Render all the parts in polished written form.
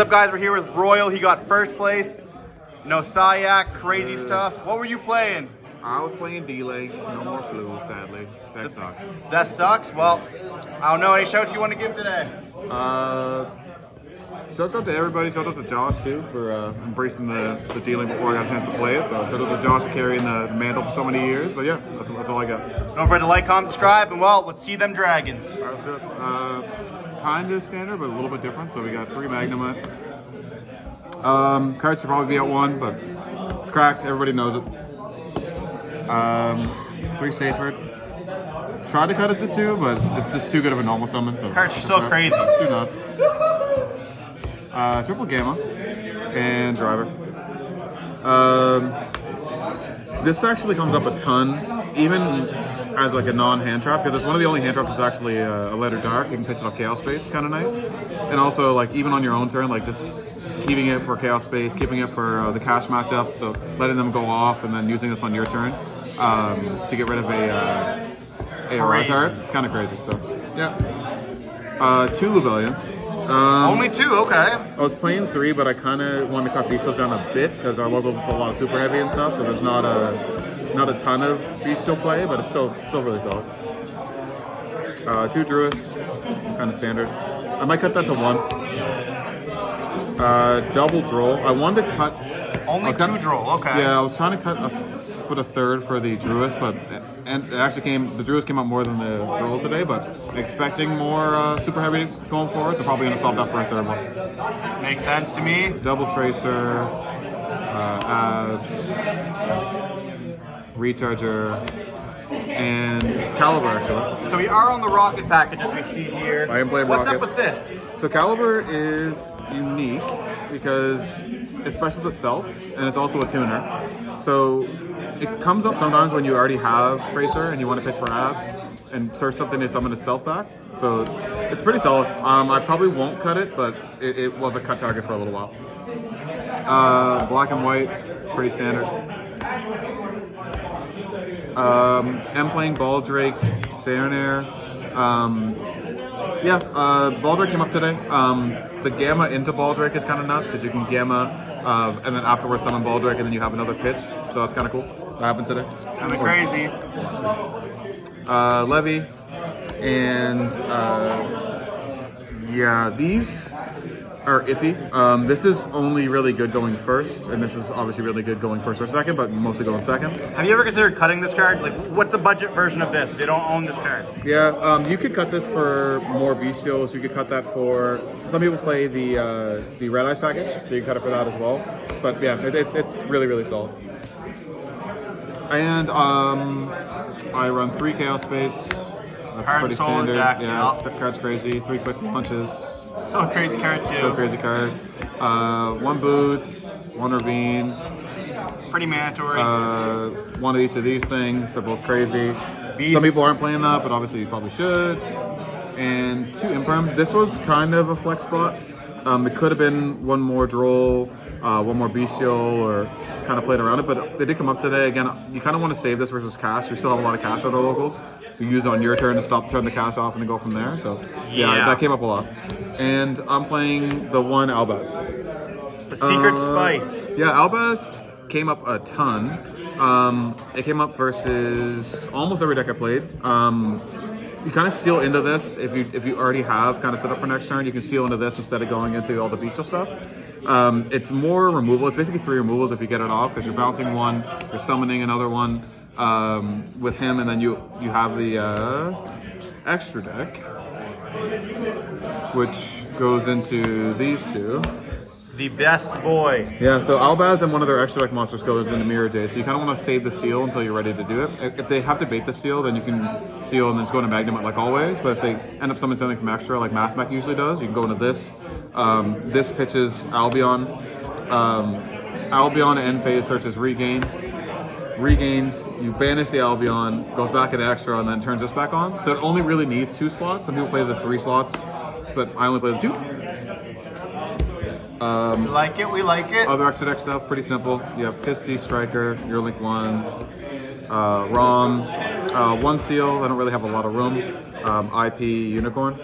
What's up, guys? We're here with Royal. He got first place. No Sayak, crazy stuff. What were you playing? I was playing D-Link. No more flu, sadly. That sucks. That sucks? Well, I don't know. Any shouts you want to give today? Shouts out to everybody. Shouts out to Josh, too, for embracing the D-Link before I got a chance to play it. So shout out to Josh for carrying the mantle for so many years. But yeah, that's all I got. Don't forget to like, comment, subscribe, and well, let's see them dragons. That's it. Kind of standard, but a little bit different. So we got 3 Magnemite. Cards should probably be at 1, but it's cracked. Everybody knows it. 3 Saferd. Tried to cut it to 2, but it's just too good of a normal summon. So Cards are so crazy. It's too nuts. Triple Gamma and Driver. This actually comes up a ton, even as like a non-hand trap, because it's one of the only hand traps that's actually a letter dark. You can pitch it off Chaos Space, kind of nice. And also, like, even on your own turn, like just keeping it for Chaos Space, keeping it for the cash matchup, so letting them go off and then using this on your turn to get rid of a AOS card. It's kind of crazy. So yeah, 2 Lubellions. Only 2, okay. I was playing 3, but I kind of wanted to cut Bystials down a bit because our locals is a lot of super heavy and stuff, so there's not a ton of Bystial play, but it's still really solid. 2 Druids, kind of standard. I might cut that to 1. Double Droll. I wanted to cut. Only 2 Droll, okay. Yeah, I was trying to put a 3rd for the Druids, but it actually the Druids came out more than the Droll today, but expecting more super heavy going forward, so probably going to swap that for a 3rd one. Makes sense to me. Double Tracer, Abs, Recharger, and Caliber actually. So we are on the Rocket package as we see here. I am playing What's Rockets. up with this? So Caliber is unique because it specials itself, and it's also a tuner. So it comes up sometimes when you already have Tracer and you want to pitch for Abs and search something to summon itself back. So it's pretty solid. I probably won't cut it, but it was a cut target for a little while. Black and white, it's pretty standard. I'm playing Baldrake, Serenair. Baldrake came up today. The Gamma into Baldrake is kind of nuts because you can Gamma and then afterwards summon Baldrake and then you have another pitch. So that's kind of cool. That happened today. Kind of crazy. Levy. And these are iffy. This is only really good going first, and this is obviously really good going first or second, but mostly going second. Have you ever considered cutting this card? Like, what's the budget version of this if you don't own this card? Yeah, you could cut this for more Bystials. You could cut that for... Some people play the Red Eyes package, so you can cut it for that as well. But yeah, it's really, really solid. And I run 3 Chaos Space. That's pretty standard. Deck, yeah, that card's crazy. 3 quick punches. So crazy card too. So crazy card. 1 Boot, 1 Ravine. Pretty mandatory. 1 of each of these things. They're both crazy. Beast. Some people aren't playing that, but obviously you probably should. And 2 Imperm. This was kind of a flex spot. It could have been 1 more Droll, 1 more Bystial, or kind of played around it, but they did come up today. Again, you kind of want to save this versus cash. We still have a lot of cash on our locals, so use it on your turn to turn the cash off and then go from there. So yeah, that came up a lot. And I'm playing the 1 Albaz. The secret spice. Yeah, Albaz came up a ton. It came up versus almost every deck I played. So you kind of seal into this if you already have kind of set up for next turn. You can seal into this instead of going into all the Bystial stuff. It's more removal. It's basically 3 removals if you get it off because you're bouncing 1, you're summoning another 1 with him, and then you have the extra deck, which goes into these 2. The best boy. Yeah, so Albaz and 1 of their extra deck monsters goes into Mirror J, so you kind of want to save the seal until you're ready to do it. If they have to bait the seal, then you can seal and then just go into Magnemite like always, but if they end up summoning something from extra, like Mathmech usually does, you can go into this. This pitches Albion. Albion end phase searches Regained. Regains, you banish the Albion, goes back into extra, and then turns this back on. So it only really needs 2 slots. Some people play the 3 slots, but I only play the 2. We like it, we like it. Other extra deck stuff, pretty simple. You have Pisty, Striker, your Link 1s, ROM, 1 seal, I don't really have a lot of room, IP, Unicorn.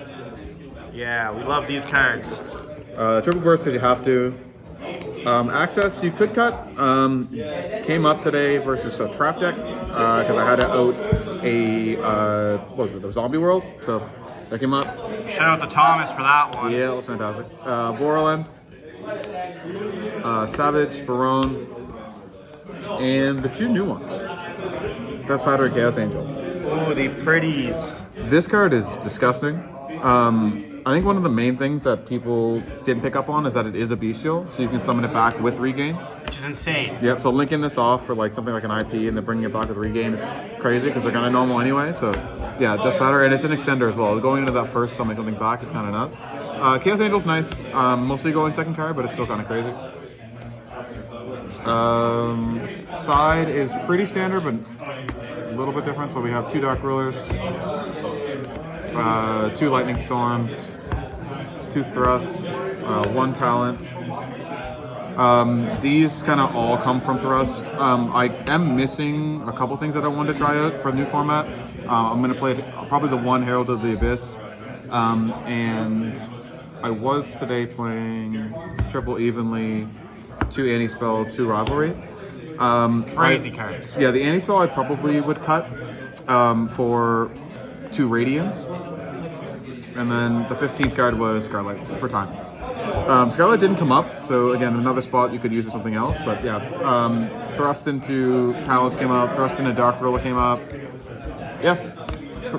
Yeah, we love these cards. Triple burst because you have to. Access you could cut. Came up today versus a trap deck because I had to out a what was it? The zombie world. So that came up. Shout out to Thomas for that one. Yeah, it was fantastic. Borland, Savage, Barone, and the 2 new ones. Death Spider and Chaos Angel. Oh, the pretties. This card is disgusting. I think one of the main things that people didn't pick up on is that it is a Bystial, so you can summon it back with regain. Which is insane. Yep, so linking this off for like something like an IP and then bringing it back with regain is crazy because they're kind of normal anyway. So yeah, that's better, and it's an extender as well. Going into that first summoning something back is kind of nuts. Chaos Angel's nice, mostly going second card, but it's still kind of crazy. Side is pretty standard, but a little bit different. So we have 2 Dark Rulers, 2 Lightning Storms, 2 Thrusts, 1 Talent. These kind of all come from Thrust. I am missing a couple things that I wanted to try out for the new format. I'm going to play probably the 1 Herald of the Abyss. And I was today playing triple evenly, 2 anti-spell, 2 rivalry. Crazy cards. Yeah, the anti-spell I probably would cut for 2 Radiants. And then the 15th card was Scarlet for time. Scarlet didn't come up, so again, another spot you could use for something else. But yeah, Thrust into Talents came up, Thrust into Dark Ruler came up. Yeah,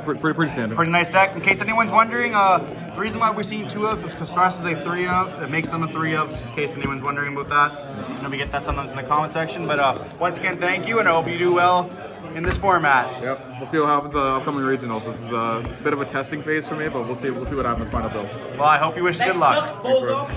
pretty standard. Pretty nice deck. In case anyone's wondering, the reason why we're seeing 2 ofs is because Thrust is a 3 of. It makes them a 3 of, in case anyone's wondering about that. Maybe get that sometimes in the comment section. But once again, thank you, and I hope you do well in this format. Yep, we'll see what happens upcoming regionals. This is a bit of a testing phase for me, but we'll see what happens final build. Well, I hope you wish good luck. Sucks, bozo.